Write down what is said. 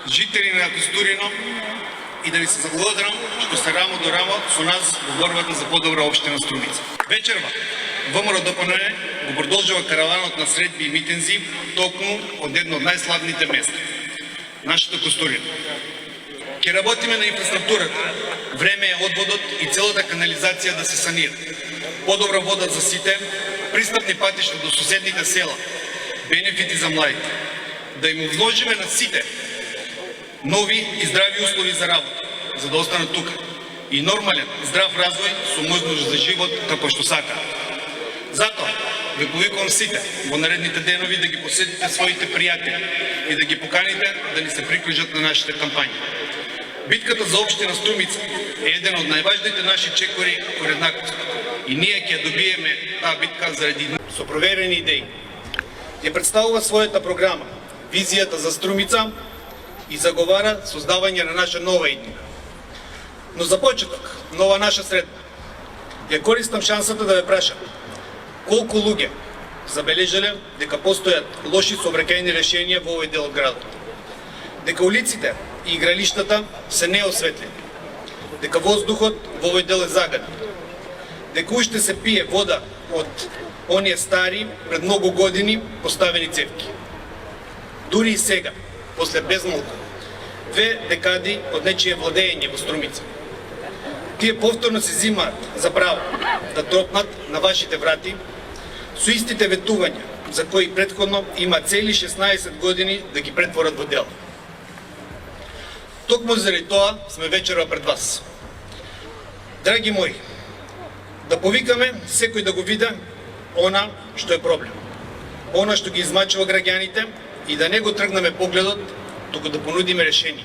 Жители на Костурино, и да ви се заблагодарам што сте рамо до рамо со нас во борбата за подобра општина Струмица. Вечерва ВМРО ДПН го продолжува караванот на средби и митинзи токму од едно од најслабните места, нашата Костурино. Ке работиме на инфраструктурата. Време е одводот и целата канализација да се санира. Подобра вода за сите, пристапни патишта до соседните села, бенефити за младите. Да им вложиме на сите нови и здрави услови за работа, за да останат тука. И нормален, здрав развој со можност за живот како што сакаат. Затоа ве повикувам сите во наредните денови да ги посетите своите пријатели и да ги поканите да ни се приклучат на нашите кампањи. Битката за општина Струмица е еден од најважните наши чекори во еднаквост. И ние ќе добиеме таа битка заради со проверени идеи. Ја представува својата програма, визијата за Струмица и заговара создавање на наша нова иднина. Но за почеток, нова наша средба. Ја користам шансата да ве прашам колку луѓе забележале дека постојат лоши сообраќајни решенија во овој дел од градот. Дека улиците и игралиштата се неосветлени. Дека воздухот во овој дел е загаден. Дека уште се пие вода од оние стари, пред многу години поставени цевки. Дури и сега, после безмолку, 2 декади од нечие владење во Струмица. Тие повторно се зимаат за право да тропнат на вашите врати со истите ветувања за кои претходно има цели 16 години да ги претворат во дела. Токму заради тоа сме вечерва пред вас. Драги мои, да повикаме секој да го види она што е проблем, она што ги измачува граѓаните и да не го тргнеме погледот, туку да понудиме решение.